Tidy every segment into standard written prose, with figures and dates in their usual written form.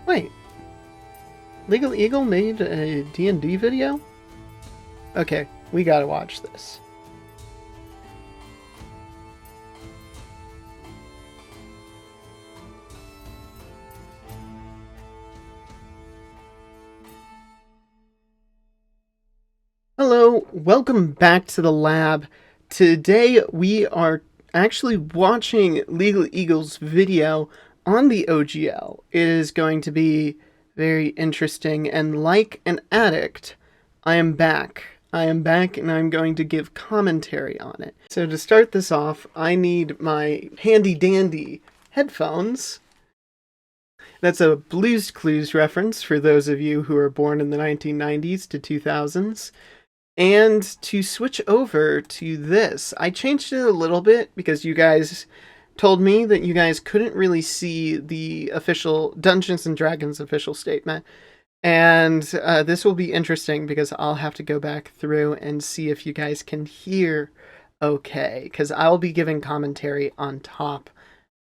Wait, Legal Eagle made a D&D video? Okay, we gotta watch this. Hello, welcome back to the lab. Today we are actually watching Legal Eagle's video on the OGL. It is going to be very interesting, and like an addict, I am back. I am back and I'm going to give commentary on it. So to start this off, I need my handy dandy headphones. That's a Blue's Clues reference for those of you who are born in the 1990s to 2000s. And to switch over to this, I changed it a little bit because you guys told me that you guys couldn't really see the official Dungeons and Dragons official statement. And this will be interesting because I'll have to go back through and see if you guys can hear okay, because I'll be giving commentary on top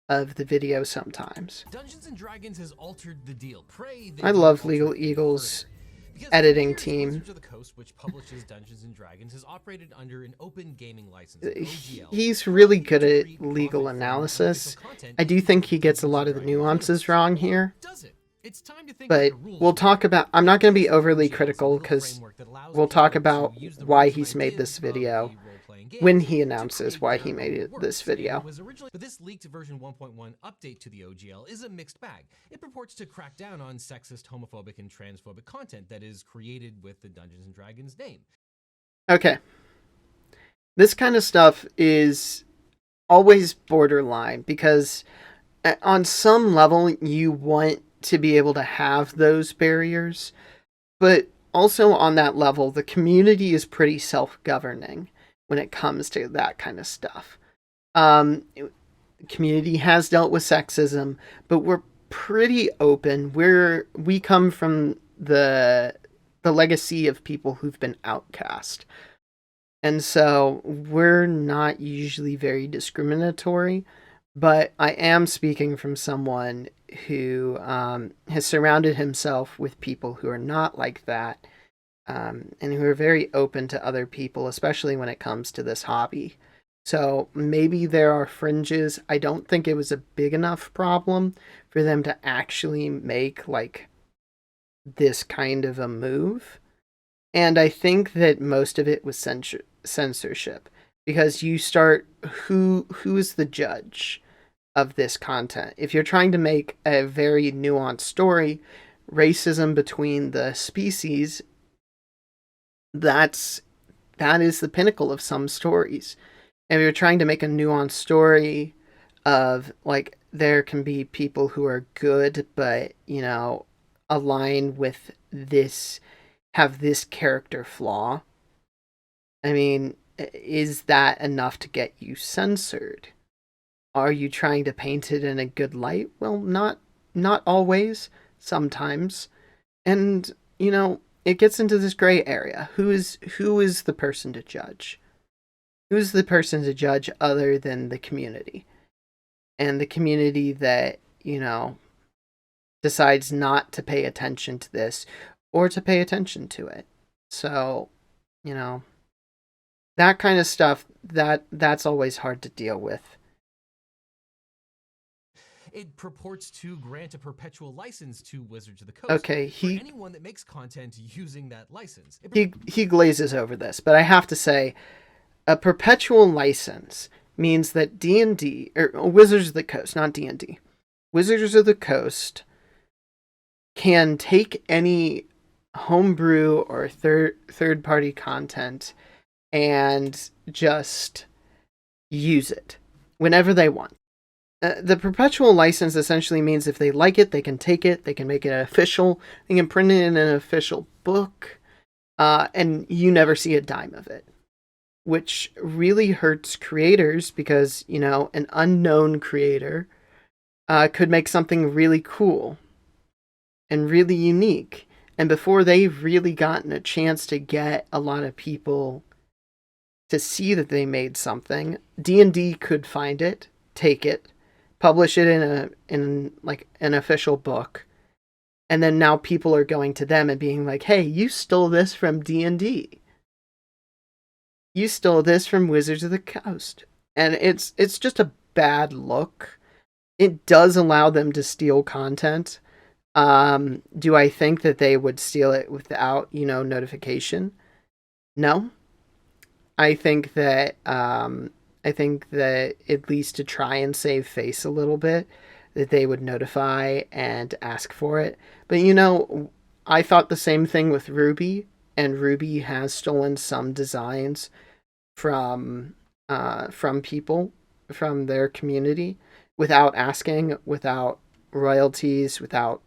of the video sometimes. Dungeons and Dragons has altered the deal. I love Legal Eagle's editing team. Wizards of the Coast, which publishes Dungeons and Dragons, has operated under an open gaming license. OGL. He's really good at legal analysis. I do think he gets a lot of the nuances wrong here. But we'll talk about, I'm not going to be overly critical because we'll talk about why he's made this video when he announces why he made this video. But this leaked version 1.1 update to the OGL is a mixed bag. It purports to crack down on sexist, homophobic, and transphobic content that is created with the Dungeons and Dragons name. Okay. This kind of stuff is always borderline because on some level you want to be able to have those barriers, but also on that level the community is pretty self-governing when it comes to that kind of stuff. The community has dealt with sexism, but we're pretty open. We come from the legacy of people who've been outcast. And so we're not usually very discriminatory, but I am speaking from someone who has surrounded himself with people who are not like that, and who are very open to other people, especially when it comes to this hobby. So maybe there are fringes. I don't think it was a big enough problem for them to actually make like this kind of a move. And I think that most of it was censorship, because you start, who is the judge of this content? If you're trying to make a very nuanced story, racism between the species, that is the pinnacle of some stories. And if you're trying to make a nuanced story of like there can be people who are good but align with this, have this character flaw, I mean, is that enough to get you censored? Are you trying to paint it in a good light? Well, not always, sometimes. And it gets into this gray area. Who is the person to judge? Who's the person to judge other than the community? And the community that, decides not to pay attention to this or to pay attention to it. So, that kind of stuff, that's always hard to deal with. It purports to grant a perpetual license to Wizards of the Coast. Okay, for anyone that makes content using that license. He glazes over this, but I have to say, a perpetual license means that D&D, or Wizards of the Coast, not D&D, Wizards of the Coast can take any homebrew or third-party content and just use it whenever they want. The perpetual license essentially means if they like it, they can take it, they can make it official, they can print it in an official book, and you never see a dime of it. Which really hurts creators because, an unknown creator could make something really cool and really unique. And before they've really gotten a chance to get a lot of people to see that they made something, D&D could find it, take it, publish it in an official book, And then now people are going to them and being like, hey, you stole this from D&D. You stole this from Wizards of the Coast. And it's just a bad look. It does allow them to steal content. Do I think that they would steal it without, notification? No. I think that at least to try and save face a little bit, that they would notify and ask for it. But I thought the same thing with Ruby, and Ruby has stolen some designs from people from their community without asking, without royalties, without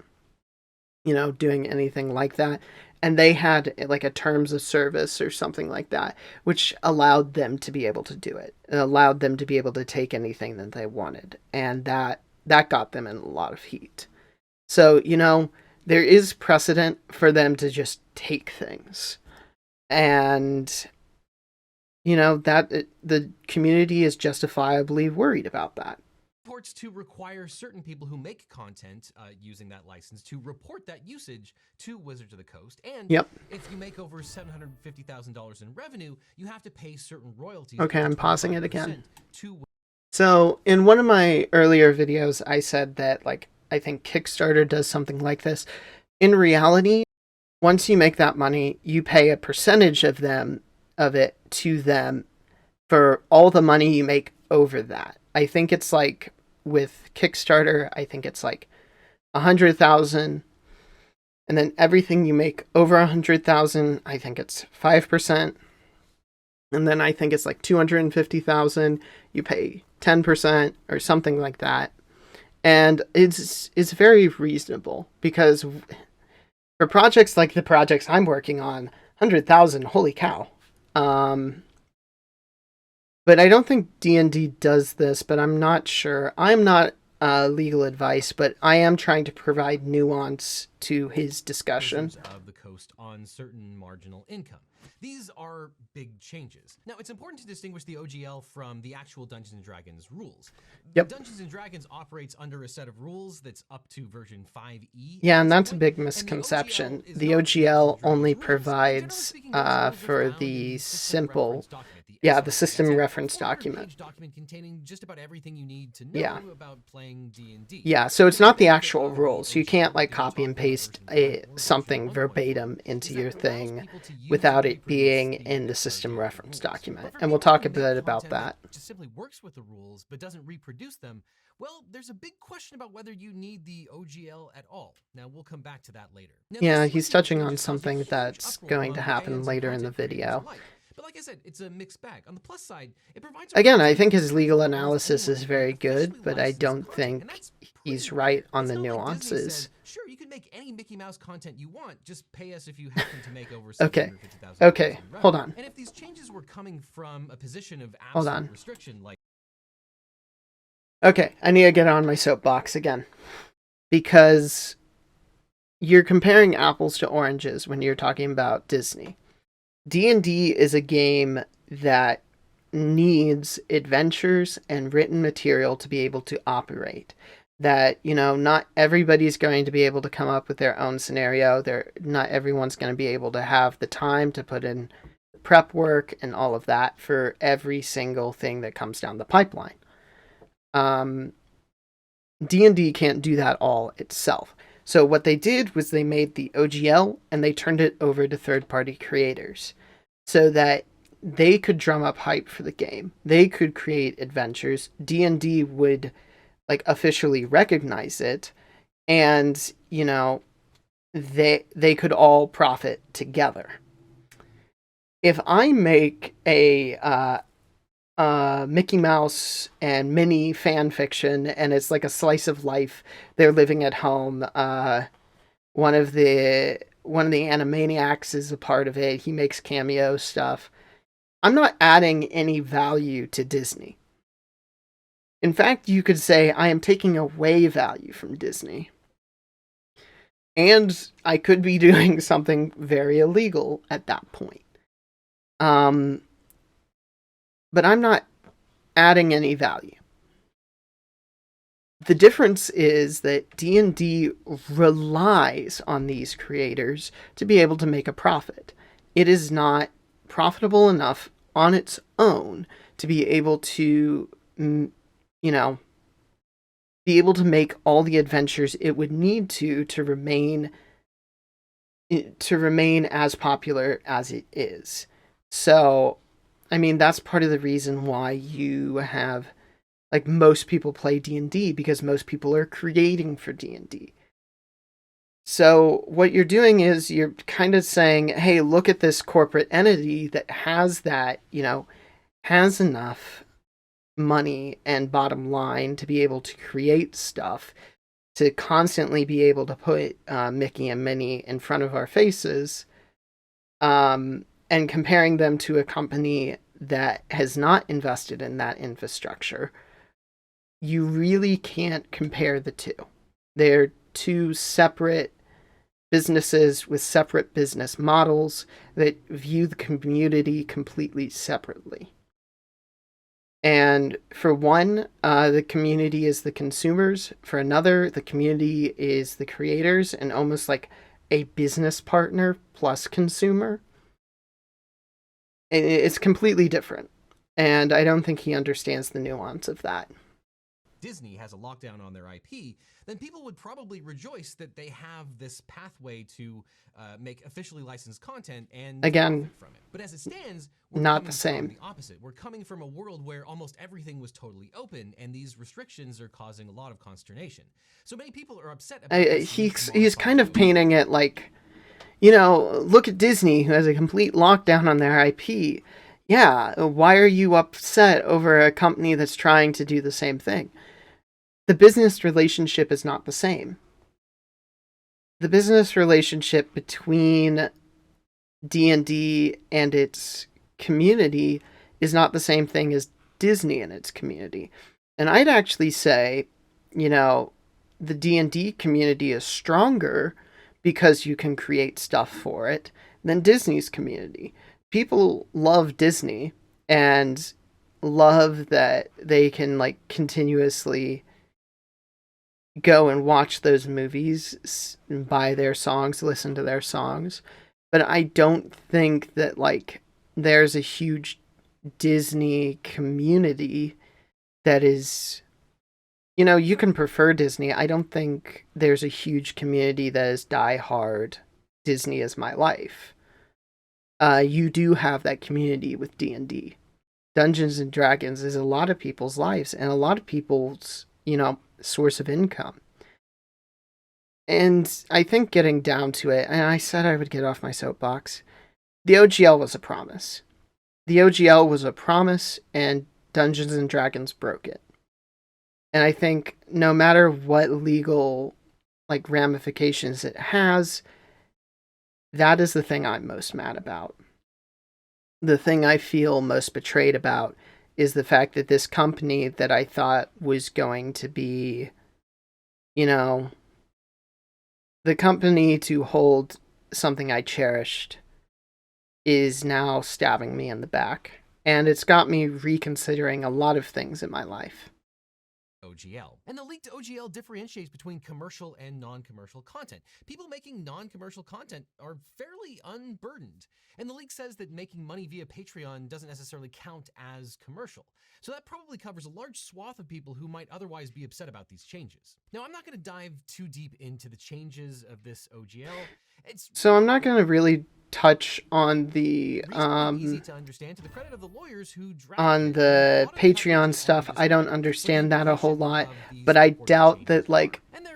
doing anything like that. And they had like a terms of service or something like that, which allowed them to be able to do it. It allowed them to be able to take anything that they wanted. And that got them in a lot of heat. So, there is precedent for them to just take things. And that the community is justifiably worried about that. Reports to require certain people who make content using that license to report that usage to Wizards of the Coast. And Yep. if you make over $750,000 in revenue, you have to pay certain royalties. Okay, I'm pausing it again. To... So in one of my earlier videos, I said that I think Kickstarter does something like this. In reality, once you make that money, you pay a percentage of it to them for all the money you make over that. I think it's like with Kickstarter, I think it's like 100,000, and then everything you make over 100,000, I think it's 5%, and then I think it's like 250,000, you pay 10% or something like that, and it's very reasonable because for projects like the projects I'm working on, 100,000, holy cow. But I don't think D&D does this, but I'm not sure. I'm not legal advice, but I am trying to provide nuance to his discussion. Of the Coast on certain marginal income. These are big changes. Now, it's important to distinguish the OGL from the actual Dungeons & Dragons rules. Yep. Dungeons & Dragons operates under a set of rules that's up to version 5e. Yeah, and that's a big misconception. The OGL only provides for the simple... Yeah, the system reference document. Document containing just about everything you need to know about playing D&D. Yeah, so it's not the actual rules. You can't copy and paste something verbatim into your thing without it being in the system reference document. And we'll talk a bit about that. Just simply works with the rules but doesn't reproduce them. Well, there's a big question about whether you need the OGL at all. Now, we'll come back to that later. Yeah, he's touching on something that's going to happen later in the video. But like I said, it's a mixed bag. On the plus side, it provides... Again, I think his legal analysis is very good, but I don't think he's right on the nuances. Sure, you can make any Mickey Mouse content you want. Just pay us if you happen to make over Okay, hold on. And if these changes were coming from a position of hold absolute on. restriction, like... Okay, I need to get on my soapbox again. Because you're comparing apples to oranges when you're talking about Disney. D&D is a game that needs adventures and written material to be able to operate. That, not everybody's going to be able to come up with their own scenario. Not everyone's going to be able to have the time to put in prep work and all of that for every single thing that comes down the pipeline. D&D can't do that all itself. So what they did was they made the OGL and they turned it over to third-party creators so that they could drum up hype for the game. They could create adventures. D&D would officially recognize it, and they could all profit together. If I make a Mickey Mouse and Minnie fan fiction, and it's like a slice of life. They're living at home. One of the Animaniacs is a part of it. He makes cameo stuff. I'm not adding any value to Disney. In fact, you could say I am taking away value from Disney. And I could be doing something very illegal at that point. But I'm not adding any value. The difference is that D&D relies on these creators to be able to make a profit. It is not profitable enough on its own to be able to, you know, be able to make all the adventures it would need to remain as popular as it is. So, I mean, that's part of the reason why you have, like, most people play D&D, because most people are creating for D&D. So what you're doing is you're kind of saying, hey, look at this corporate entity that has that, has enough money and bottom line to be able to create stuff, to constantly be able to put Mickey and Minnie in front of our faces, and comparing them to a company that has not invested in that infrastructure. You really can't compare the two. They're two separate businesses with separate business models that view the community completely separately. And for one, the community is the consumers. For another, the community is the creators, and almost like a business partner plus consumer. It's completely different. And I don't think he understands the nuance of that. Disney has a lockdown on their IP, then people would probably rejoice that they have this pathway to make officially licensed content and again from it. But as it stands, we're not the coming same. from the opposite. We're coming from a world where almost everything was totally open, and these restrictions are causing a lot of consternation. So many people are upset about he's kind of painting it like, look at Disney, who has a complete lockdown on their IP. Yeah, why are you upset over a company that's trying to do the same thing? The business relationship is not the same. The business relationship between D&D and its community is not the same thing as Disney and its community. And I'd actually say, the D&D community is stronger because you can create stuff for it than Disney's community. People love Disney and love that they can continuously go and watch those movies, buy their songs, listen to their songs. But I don't think that there's a huge Disney community that is, you can prefer Disney. I don't think there's a huge community that is diehard Disney is my life. You do have that community with D&D. Dungeons and Dragons is a lot of people's lives and a lot of people's, source of income. And I think getting down to it, and I said I would get off my soapbox, the OGL was a promise. The OGL was a promise, and Dungeons and Dragons broke it. And I think no matter what legal ramifications it has, that is the thing I'm most mad about. The thing I feel most betrayed about is the fact that this company that I thought was going to be, the company to hold something I cherished, is now stabbing me in the back. And it's got me reconsidering a lot of things in my life. OGL. And the leaked OGL differentiates between commercial and non-commercial content. People making non-commercial content are fairly unburdened. And the leak says that making money via Patreon doesn't necessarily count as commercial. So that probably covers a large swath of people who might otherwise be upset about these changes. Now, I'm not going to dive too deep into the changes of this OGL. So I'm not going to really touch on the Patreon stuff. I don't understand that a whole lot, but I doubt that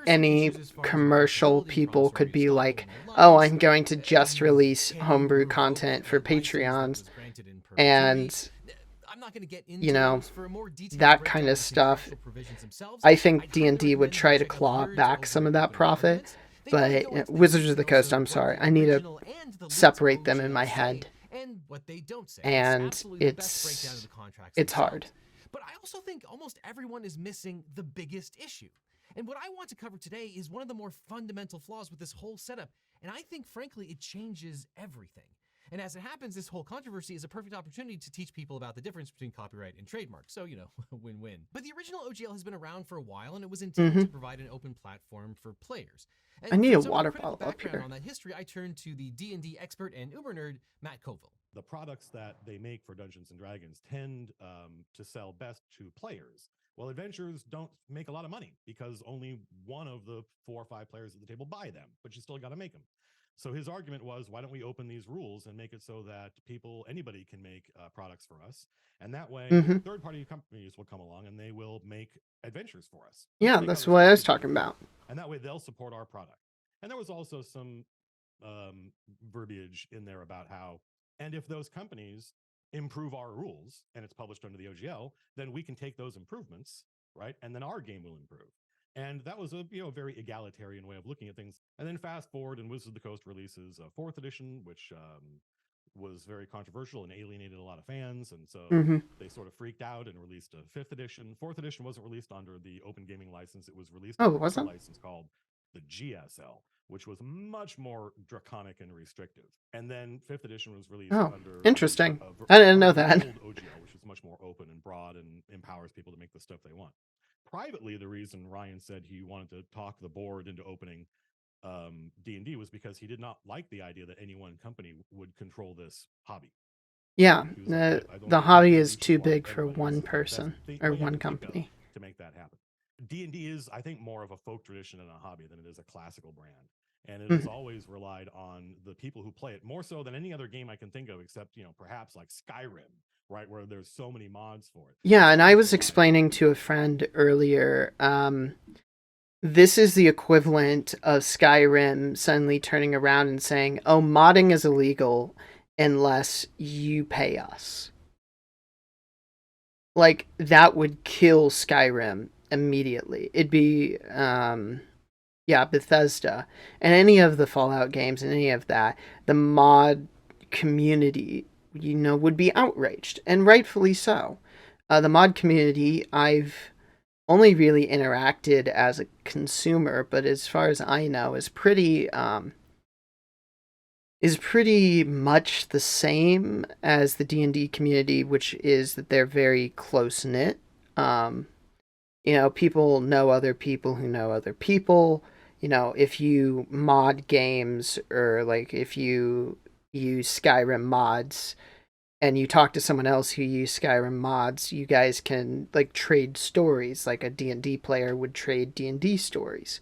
any commercial people could be like, oh, I'm going to just release homebrew content for Patreons, and that kind of stuff. I think D&D would try to claw back some of that profit, but Wizards of the Coast, I'm sorry, I need to separate them in my head, and it's hard. But I also think almost everyone is missing the biggest issue. And what I want to cover today is one of the more fundamental flaws with this whole setup, and I think, frankly, it changes everything. And as it happens, this whole controversy is a perfect opportunity to teach people about the difference between copyright and trademark. So, win-win. But the original OGL has been around for a while, and it was intended to provide an open platform for players. And I need for a some water critical bottle up background here. on that history, I turned to the D&D expert and uber nerd, Matt Colville. The products that they make for Dungeons and Dragons tend to sell best to players. Well, adventurers don't make a lot of money because only one of the 4 or 5 players at the table buy them, but you still got to make them. So his argument was, why don't we open these rules and make it so that anybody can make products for us? And that way, third-party companies will come along and they will make adventures for us. Yeah, that's what I was talking about. And that way they'll support our product. And there was also some verbiage in there about how, and if those companies improve our rules and it's published under the OGL, then we can take those improvements, right? And then our game will improve. And that was a very egalitarian way of looking at things. And then fast forward, and Wizards of the Coast releases a 4th edition, which was very controversial and alienated a lot of fans. And so they sort of freaked out and released a 5th edition. 4th edition wasn't released under the Open Gaming license. It was released under a license called the GSL, which was much more draconic and restrictive. And then 5th edition was released under... Interesting. I didn't know that. Old OGL, which is much more open and broad and empowers people to make the stuff they want. Privately, the reason Ryan said he wanted to talk the board into opening D&D was because he did not like the idea that any one company would control this hobby. Yeah, the hobby is too big for one person or one company to make that happen. D&D is, I think, more of a folk tradition and a hobby than it is a classical brand. And it has always relied on the people who play it more so than any other game I can think of, except, perhaps like Skyrim, right? Where there's so many mods for it. Yeah, and I was explaining to a friend earlier, this is the equivalent of Skyrim suddenly turning around and saying, oh, modding is illegal unless you pay us. Like, that would kill Skyrim immediately. It'd be, Bethesda. And any of the Fallout games and any of that, the mod community, would be outraged. And rightfully so. The mod community, I've only really interacted as a consumer, but as far as I know, is pretty much the same as the D&D community, which is that they're very close-knit. People know other people who know other people. If you mod games or like if you use Skyrim mods and you talk to someone else who use Skyrim mods, you guys can like trade stories like a D&D player would trade D&D stories.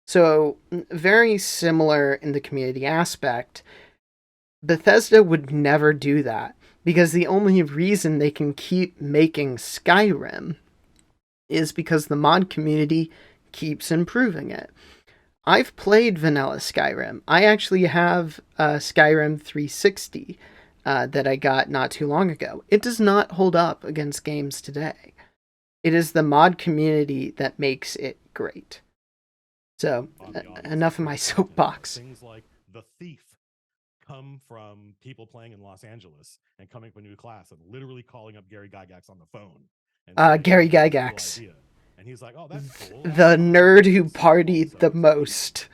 So very similar in the community aspect. Bethesda would never do that because the only reason they can keep making Skyrim is because the mod community keeps improving it. I've played vanilla Skyrim. I actually have Skyrim 360 that I got not too long ago. It does not hold up against games today. It is the mod community that makes it great. So, enough of my soapbox. Things like The Thief come from people playing in Los Angeles and coming up with a new class and literally calling up Gary Gygax on the phone. Gary Gygax. And he's like, oh, that's cool. The nerd who partied the most.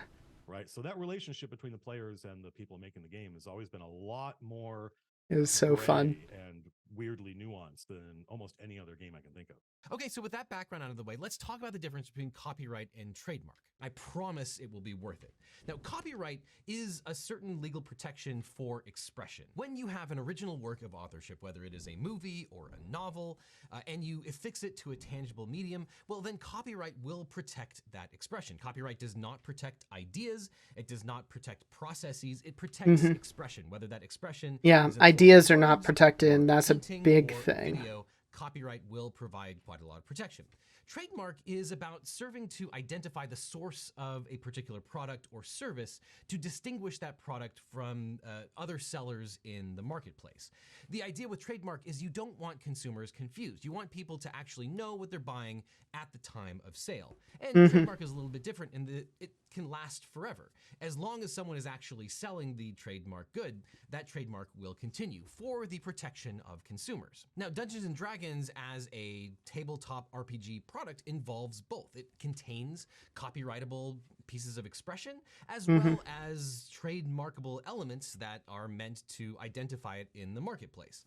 Right. So that relationship between the players and the people making the game has always been a lot more... It was so fun. And weirdly nuanced than almost any other game I can think of. Okay, so with that background out of the way, let's talk about the difference between copyright and trademark. I promise it will be worth it. Now, copyright is a certain legal protection for expression. When you have an original work of authorship, whether it is a movie or a novel, and you affix it to a tangible medium, well, then copyright will protect that expression. Copyright does not protect ideas. It does not protect processes. It protects expression, whether that expression... Yeah, ideas are not protected, and that's a big thing. Video, copyright will provide quite a lot of protection. Trademark is about serving to identify the source of a particular product or service to distinguish that product from other sellers in the marketplace. The idea with trademark is you don't want consumers confused. You want people to actually know what they're buying at the time of sale. And trademark is a little bit different in that it can last forever. As long as someone is actually selling the trademark good, that trademark will continue for the protection of consumers. Now, Dungeons & Dragons as a tabletop RPG product product involves both. It contains copyrightable pieces of expression as Mm-hmm. well as trademarkable elements that are meant to identify it in the marketplace.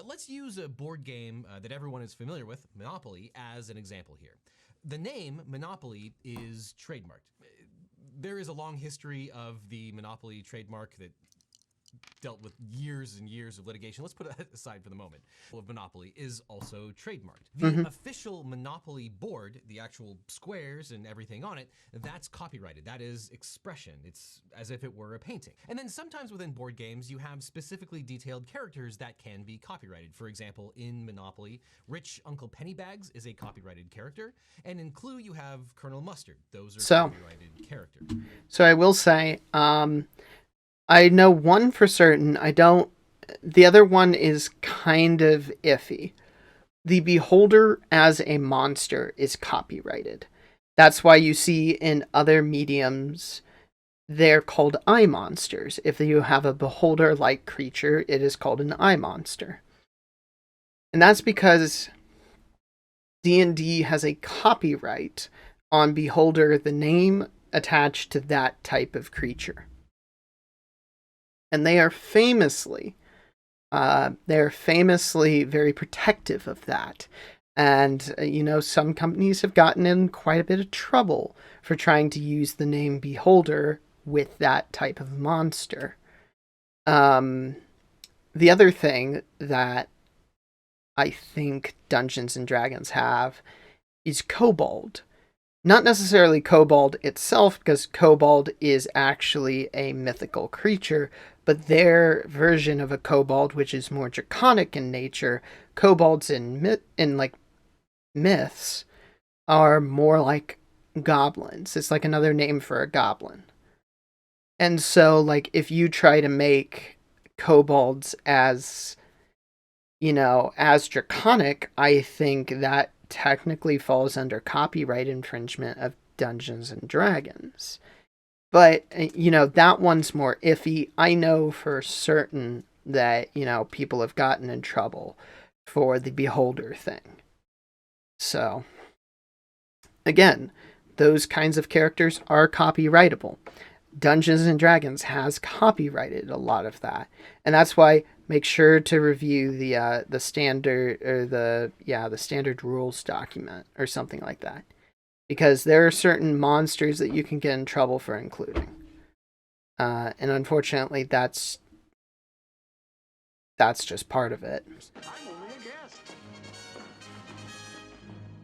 Let's use a board game that everyone is familiar with, Monopoly, as an example here. The name Monopoly is trademarked. There is a long history of the Monopoly trademark that dealt with years and years of litigation. Let's put it aside for the moment. Of Monopoly is also trademarked. The Mm-hmm. official Monopoly board, the actual squares and everything on it, that's copyrighted. That is expression. It's as if it were a painting. And then sometimes within board games, you have specifically detailed characters that can be copyrighted. For example, in Monopoly, Rich Uncle Pennybags is a copyrighted character. And in Clue, you have Colonel Mustard. Those are So- copyrighted characters. So I will say, I know one for certain. The other one is kind of iffy. The Beholder as a monster is copyrighted. That's why you see in other mediums, they're called eye monsters. If you have a Beholder-like creature, it is called an eye monster. And that's because D&D has a copyright on Beholder, the name attached to that type of creature. And they are famously very protective of that. And, some companies have gotten in quite a bit of trouble for trying to use the name Beholder with that type of monster. The other thing that I think Dungeons and Dragons have is Kobold. Not necessarily Kobold itself, because Kobold is actually a mythical creature, but their version of a kobold, which is more draconic in nature, kobolds in myths are more like goblins. It's like another name for a goblin. And so, if you try to make kobolds as draconic, I think that technically falls under copyright infringement of Dungeons and Dragons. But, that one's more iffy. I know for certain that, people have gotten in trouble for the Beholder thing. So, again, those kinds of characters are copyrightable. Dungeons and Dragons has copyrighted a lot of that. And that's why make sure to review the standard or the standard rules document or something like that. Because there are certain monsters that you can get in trouble for including. And unfortunately, that's just part of it. I'm only a guest.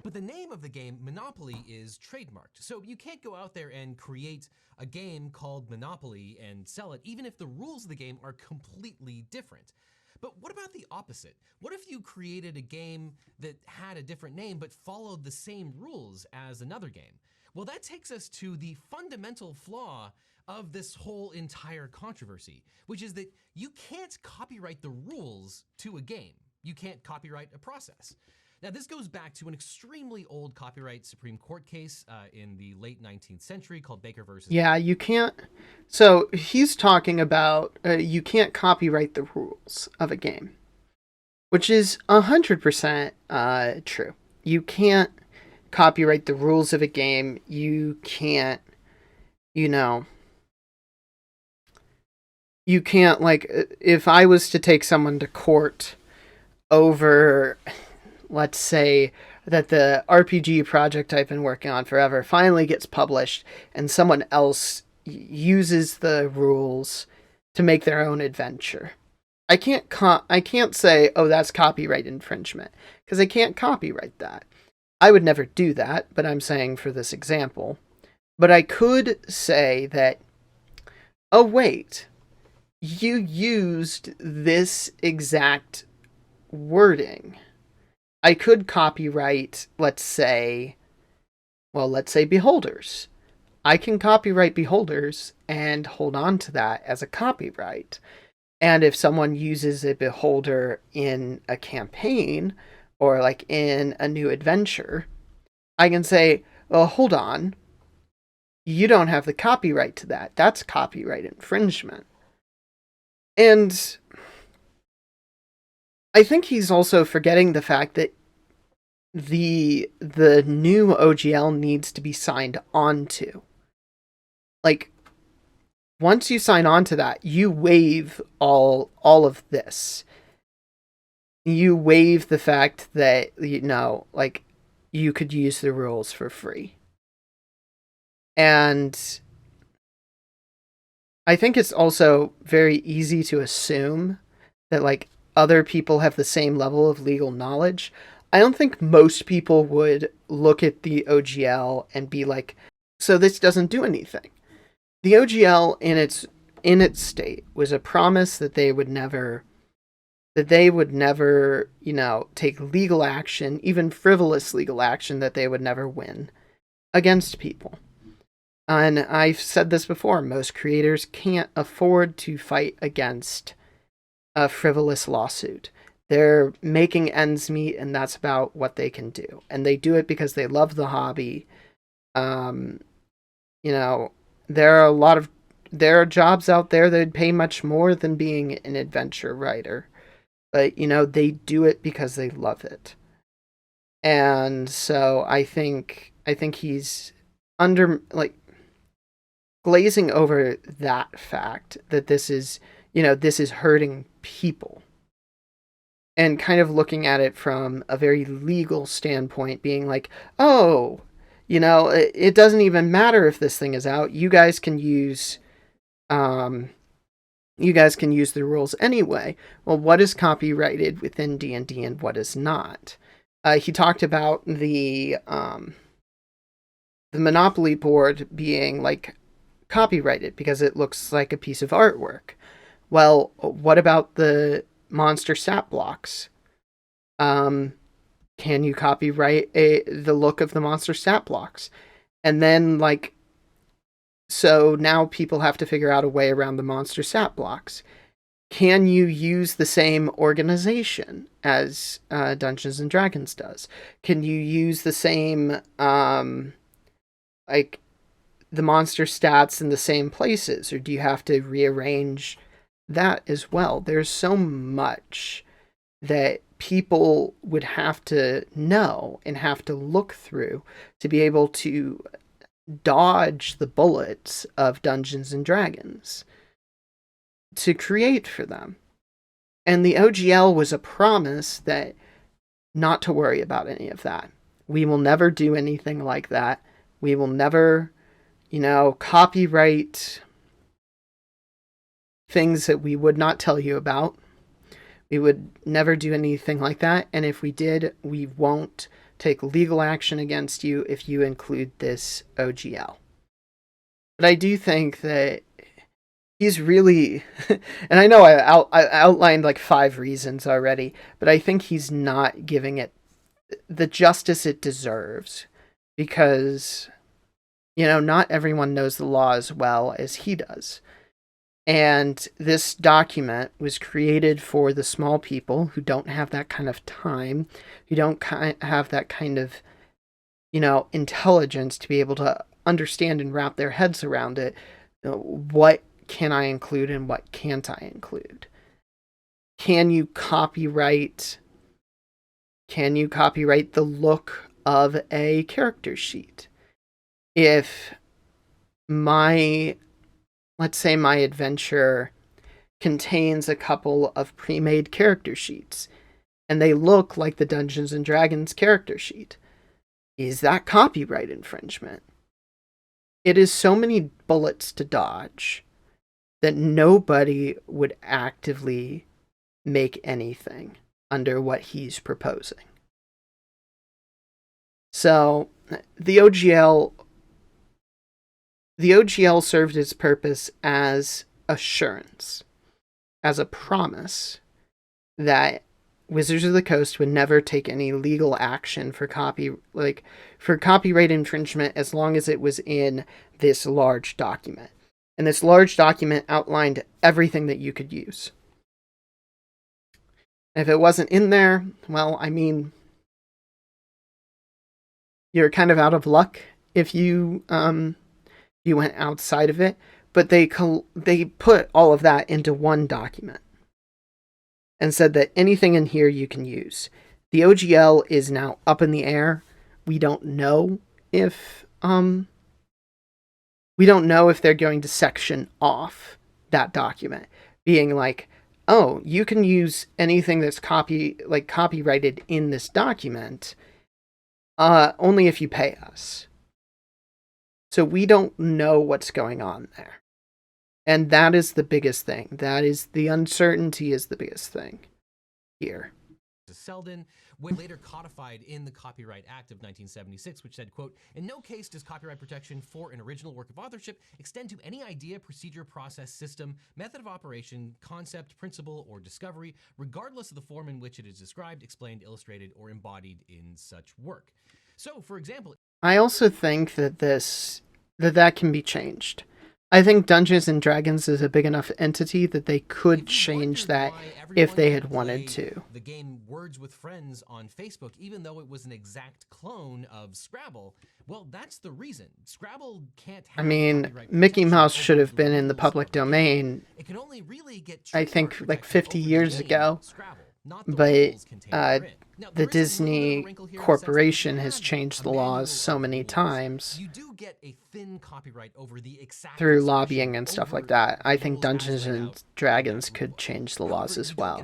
But the name of the game, Monopoly, is trademarked. So you can't go out there and create a game called Monopoly and sell it, even if the rules of the game are completely different. But what about the opposite? What if you created a game that had a different name but followed the same rules as another game? Well, that takes us to the fundamental flaw of this whole entire controversy, which is that you can't copyright the rules to a game. You can't copyright a process. Now, this goes back to an extremely old copyright Supreme Court case in the late 19th century called Baker versus... Yeah, you can't... So, he's talking about you can't copyright the rules of a game, which is 100% true. You can't copyright the rules of a game. You can't, you can't, if I was to take someone to court over... Let's say that the RPG project I've been working on forever finally gets published and someone else uses the rules to make their own adventure. I can't say, oh, that's copyright infringement, because I can't copyright that. I would never do that, but I'm saying for this example. But I could say that, oh, wait, you used this exact wording. I could copyright, let's say Beholders. I can copyright Beholders and hold on to that as a copyright. And if someone uses a Beholder in a campaign or in a new adventure, I can say, well, hold on. You don't have the copyright to that. That's copyright infringement. And I think he's also forgetting the fact that the new OGL needs to be signed on to. Like, once you sign on to that, you waive all of this. You waive the fact that, like, you could use the rules for free. And I think it's also very easy to assume that, like, other people have the same level of legal knowledge. I don't think most people would look at the OGL and be like, so this doesn't do anything. The OGL in its state was a promise that they would never take legal action, even frivolous legal action that they would never win against people. And I've said this before, most creators can't afford to fight against a frivolous lawsuit. They're making ends meet, and that's about what they can do. And they do it because they love the hobby. There are jobs out there that pay much more than being an adventure writer. But, they do it because they love it. And so I think he's glazing over that fact that this is hurting people, and kind of looking at it from a very legal standpoint, being like, oh, it doesn't even matter if this thing is out. You guys can use the rules anyway. Well, what is copyrighted within D&D and what is not? He talked about the Monopoly board being like copyrighted because it looks like a piece of artwork. Well, what about the monster stat blocks? Can you copyright the look of the monster stat blocks? And then, so now people have to figure out a way around the monster stat blocks. Can you use the same organization as Dungeons and Dragons does? Can you use the same, the monster stats in the same places, or do you have to rearrange that as well? There's so much that people would have to know and have to look through to be able to dodge the bullets of Dungeons and Dragons to create for them. And the OGL was a promise that not to worry about any of that. We will never do anything like that. We will never, copyright things that we would not tell you about. We would never do anything like that. And if we did, we won't take legal action against you if you include this OGL. But I do think that he's really, and I know I outlined like 5 reasons already, but I think he's not giving it the justice it deserves, because, not everyone knows the law as well as he does. And this document was created for the small people who don't have that kind of time, who don't have that kind of, intelligence to be able to understand and wrap their heads around it. What can I include and what can't I include? Can you copyright the look of a character sheet? If let's say my adventure contains a couple of pre-made character sheets, and they look like the Dungeons and Dragons character sheet, is that copyright infringement? It is so many bullets to dodge that nobody would actively make anything under what he's proposing. So the OGL served its purpose as assurance, as a promise that Wizards of the Coast would never take any legal action for copyright infringement as long as it was in this large document. And this large document outlined everything that you could use. And if it wasn't in there, well, you're kind of out of luck if you went outside of it. But they put all of that into one document and said that anything in here you can use. The OGL is now up in the air. We don't know if they're going to section off that document, being like, oh, you can use anything that's copyrighted in this document, only if you pay us. So we don't know what's going on there. And that is the biggest thing. That is the uncertainty is the biggest thing here. Selden, when later codified in the Copyright Act of 1976, which said, quote, in no case does copyright protection for an original work of authorship extend to any idea, procedure, process, system, method of operation, concept, principle, or discovery, regardless of the form in which it is described, explained, illustrated, or embodied in such work. So, for example, I also think that that can be changed. I think Dungeons and Dragons is a big enough entity that they could change that if they had wanted to. The game Words with Friends on Facebook, even though it was an exact clone of Scrabble, well, that's the reason. Scrabble can't have Mickey Mouse should have been in the public domain, it can only really get I think, like 50 years ago. But the Disney Corporation has changed the laws so many times through lobbying and stuff like that. I think Dungeons and Dragons could change the laws as well.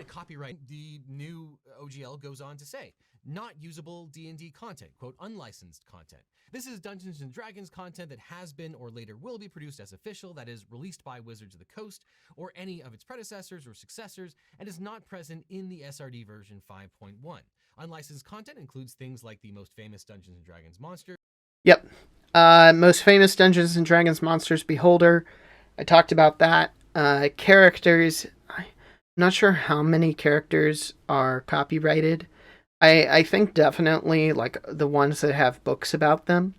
The new OGL goes on to say, not usable D&D content, quote, unlicensed content. This is Dungeons & Dragons content that has been or later will be produced as official, that is, released by Wizards of the Coast or any of its predecessors or successors, and is not present in the SRD version 5.1. Unlicensed content includes things like the most famous Dungeons & Dragons monster. Yep. Most famous Dungeons & Dragons monsters, Beholder. I talked about that. Characters. I'm not sure how many characters are copyrighted. I think definitely like the ones that have books about them.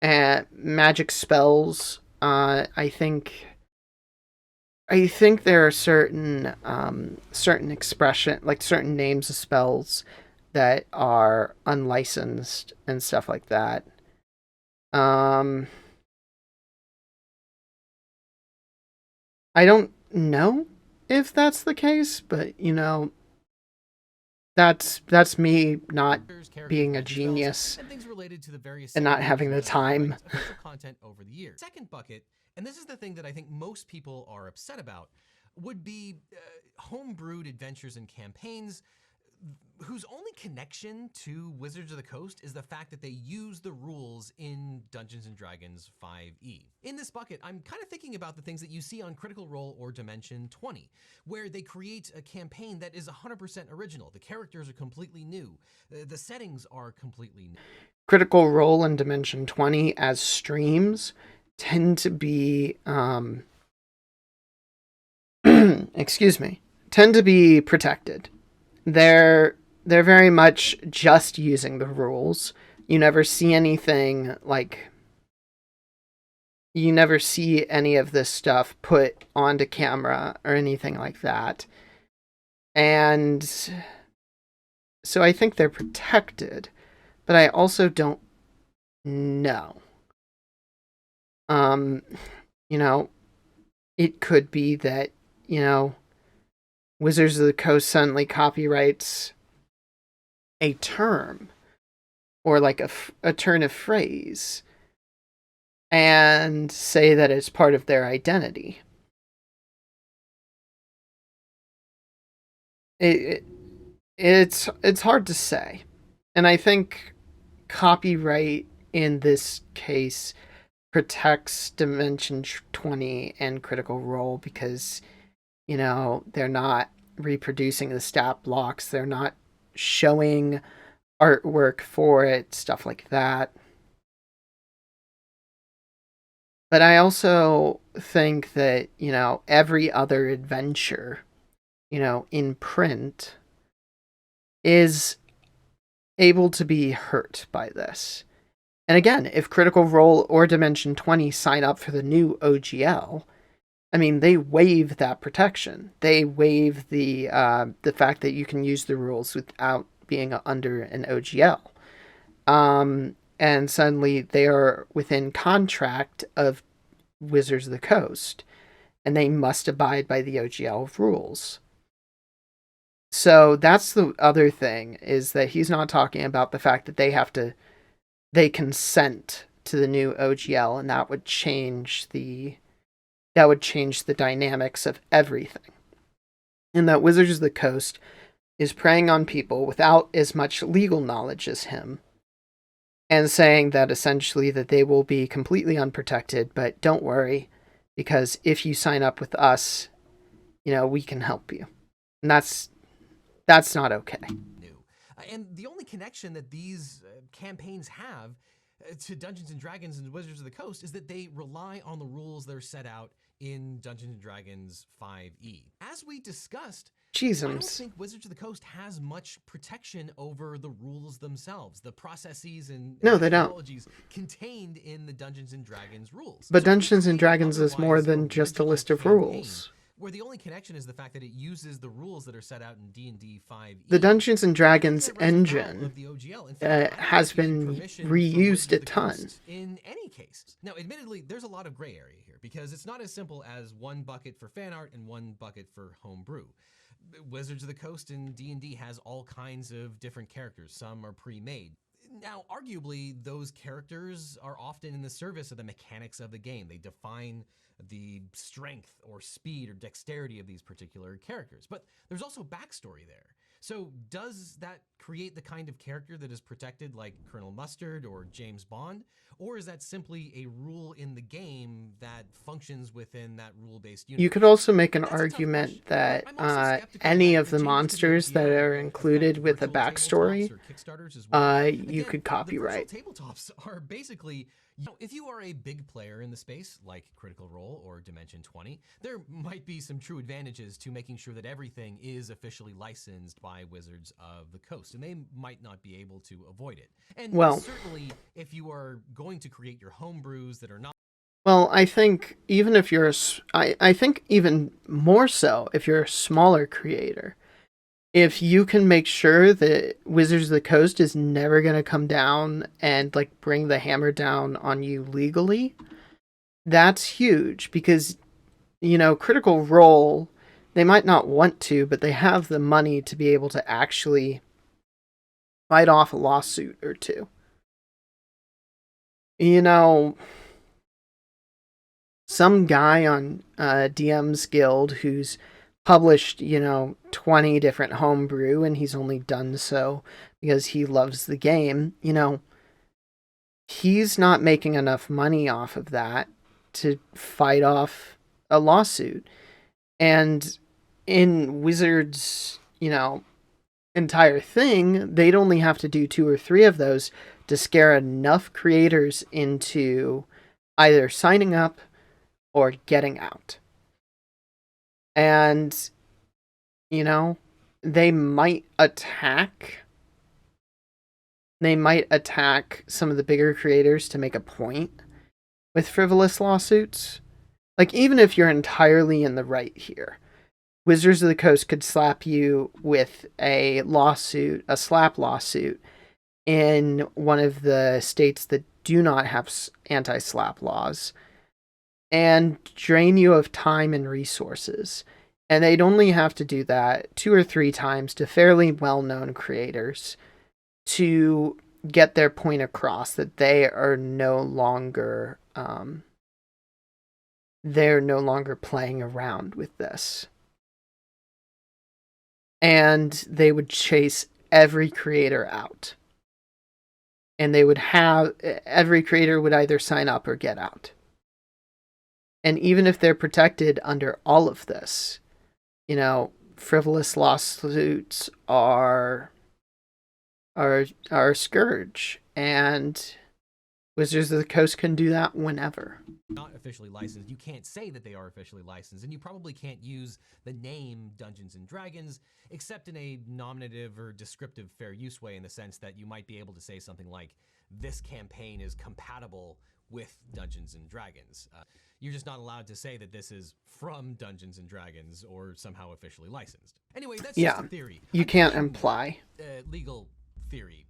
Magic spells. I think there are certain expression, like certain names of spells that are unlicensed and stuff like that. I don't know if that's the case, but that's me not being a genius and not having the time. Content over the years. Second bucket, and this is the thing that I think most people are upset about, would be homebrewed adventures and campaigns whose only connection to Wizards of the Coast is the fact that they use the rules in Dungeons & Dragons 5e. In this bucket, I'm kind of thinking about the things that you see on Critical Role or Dimension 20, where they create a campaign that is 100% original. The characters are completely new. The settings are completely new. Critical Role and Dimension 20 as streams tend to be, tend to be protected. They're very much just using the rules. You never see anything like... You never see any of this stuff put onto camera or anything like that. And so I think they're protected, but I also don't know. It could be that, Wizards of the Coast suddenly copyrights a term or like a turn of phrase and say that it's part of their identity. It's hard to say. And I think copyright in this case protects Dimension 20 and Critical Role because they're not reproducing the stat blocks. They're not showing artwork for it, stuff like that. But I also think that, every other adventure, in print is able to be hurt by this. And again, if Critical Role or Dimension 20 sign up for the new OGL, they waive that protection. They waive the fact that you can use the rules without being under an OGL. And suddenly they are within contract of Wizards of the Coast, and they must abide by the OGL rules. So that's the other thing, is that he's not talking about the fact that they consent to the new OGL, and that would change the dynamics of everything. And that Wizards of the Coast is preying on people without as much legal knowledge as him, and saying that essentially that they will be completely unprotected, but don't worry, because if you sign up with us, we can help you. And that's not okay. New. And the only connection that these campaigns have to Dungeons and Dragons and Wizards of the Coast is that they rely on the rules that are set out in Dungeons and Dragons 5e. As we discussed, I don't think Wizards of the Coast has much protection over the rules themselves, the processes and No, they don't. methodologies contained in the Dungeons and Dragons rules. But Dungeons and Dragons is more than just a list of rules. Where the only connection is the fact that it uses the rules that are set out in D&D 5e. The Dungeons and Dragons engine has been reused a ton. In any case. Now, admittedly, there's a lot of gray area here, because it's not as simple as one bucket for fan art and one bucket for homebrew. Wizards of the Coast in D&D has all kinds of different characters. Some are pre-made. Now, arguably, those characters are often in the service of the mechanics of the game. They define the strength or speed or dexterity of these particular characters. But there's also backstory there. So does that create the kind of character that is protected like Colonel Mustard or James Bond? Or is that simply a rule in the game that functions within that rule-based universe? You could also make an argument that any of the monsters that are included with a backstory, you could copyright. Tabletops are basically, if you are a big player in the space, like Critical Role or Dimension 20, there might be some true advantages to making sure that everything is officially licensed by Wizards of the Coast, and they might not be able to avoid it. And certainly, if you are going to create your homebrews that are not... Well, I think even if you're... I think even more so if you're a smaller creator, if you can make sure that Wizards of the Coast is never going to come down and bring the hammer down on you legally, that's huge, because Critical Role, they might not want to, but they have the money to be able to actually fight off a lawsuit or two. Some guy on DM's Guild who's published, 20 different homebrew, and he's only done so because he loves the game, he's not making enough money off of that to fight off a lawsuit. And in Wizards, entire thing, they'd only have to do 2 or 3 of those to scare enough creators into either signing up or getting out. And, they might attack some of the bigger creators to make a point with frivolous lawsuits. Even if you're entirely in the right here, Wizards of the Coast could slap you with a slap lawsuit in one of the states that do not have anti-slap laws, and drain you of time and resources. And they'd only have to do that 2 or 3 times to fairly well-known creators to get their point across that they are no longer playing around with this. And they would chase every creator out. And every creator would either sign up or get out. And even if they're protected under all of this, frivolous lawsuits are a scourge, and Wizards of the Coast can do that whenever. Not officially licensed. You can't say that they are officially licensed, and you probably can't use the name Dungeons and Dragons except in a nominative or descriptive fair use way, in the sense that you might be able to say something like, this campaign is compatible with Dungeons and Dragons. You're just not allowed to say that this is from Dungeons and Dragons or somehow officially licensed. Anyway, that's just a theory. You can't imply. Legal theory.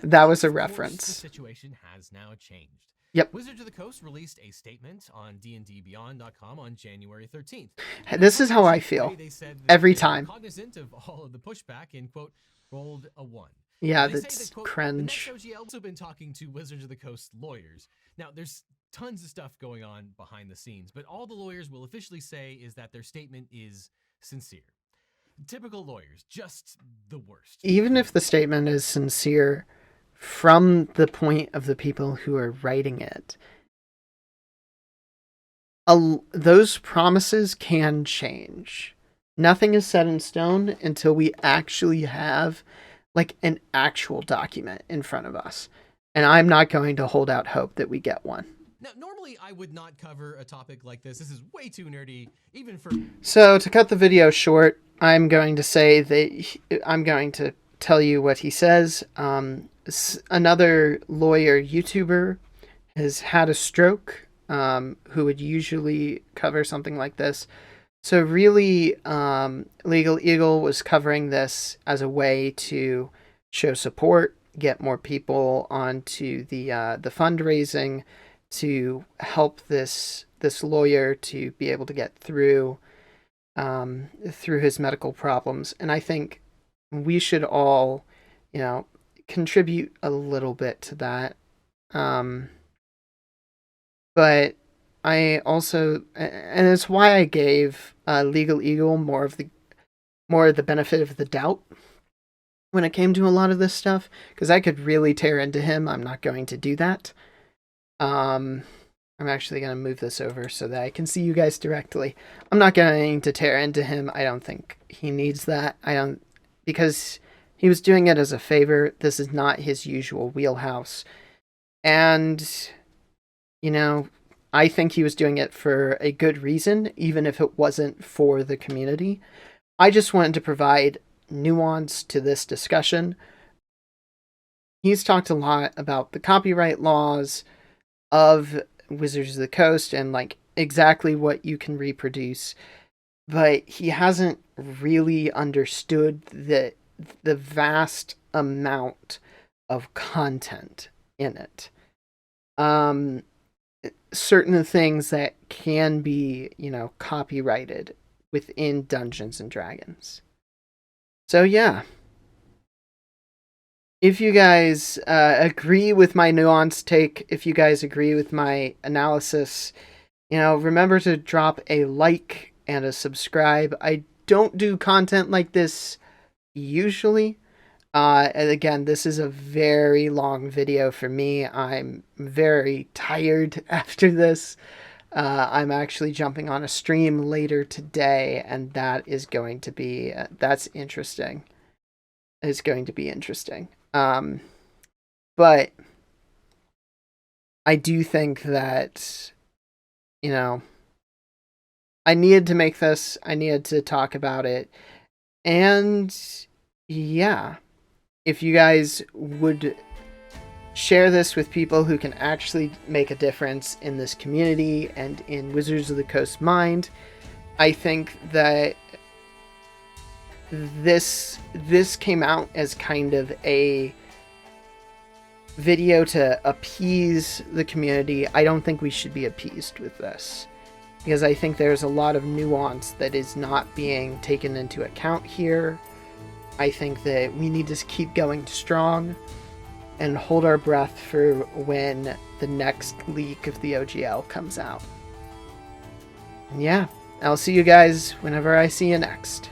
That was a reference. The situation has now changed. Yep. Wizards of the Coast released a statement on dndbeyond.com on January 13th. This is how I feel They said that every they were time. cognizant of all of the pushback and, quote, rolled a 1. Yeah, They say that's that, quote, cringe. the next OGL also been talking to Wizards of the Coast lawyers. Now, there's tons of stuff going on behind the scenes, but all the lawyers will officially say is that their statement is sincere. Typical lawyers, just the worst. Even if the statement is sincere from the point of the people who are writing it, those promises can change. Nothing is set in stone until we actually have like an actual document in front of us. And I'm not going to hold out hope that we get one. Now, normally I would not cover a topic like this. This is way too nerdy, even for... So to cut the video short, I'm going to say that I'm going to tell you what he says. Another lawyer YouTuber has had a stroke, who would usually cover something like this. So really, Legal Eagle was covering this as a way to show support, get more people onto the fundraising, to help this lawyer to be able to get through his medical problems. And I think we should all, contribute a little bit to that. But I also, and it's why I gave Legal Eagle more of the benefit of the doubt when it came to a lot of this stuff, because I could really tear into him. I'm not going to do that. I'm actually going to move this over so that I can see you guys directly. I'm not going to tear into him. I don't think he needs that. Because he was doing it as a favor. This is not his usual wheelhouse. And, I think he was doing it for a good reason, even if it wasn't for the community. I just wanted to provide nuance to this discussion. He's talked a lot about the copyright laws of Wizards of the Coast and like exactly what you can reproduce, but he hasn't really understood the vast amount of content in it. Certain things that can be, copyrighted within Dungeons and Dragons. So yeah, if you guys agree with my nuanced take, if you guys agree with my analysis, remember to drop a like and a subscribe. I don't do content like this usually. And again, this is a very long video for me. I'm very tired after this. I'm actually jumping on a stream later today, and that is going to be, that's interesting. It's going to be interesting. But I do think that, I needed to make this. I needed to talk about it. And yeah, if you guys would share this with people who can actually make a difference in this community and in Wizards of the Coast mind, I think that this came out as kind of a video to appease the community. I don't think we should be appeased with this, because I think there's a lot of nuance that is not being taken into account here. I think that we need to keep going strong and hold our breath for when the next leak of the OGL comes out. And yeah, I'll see you guys whenever I see you next.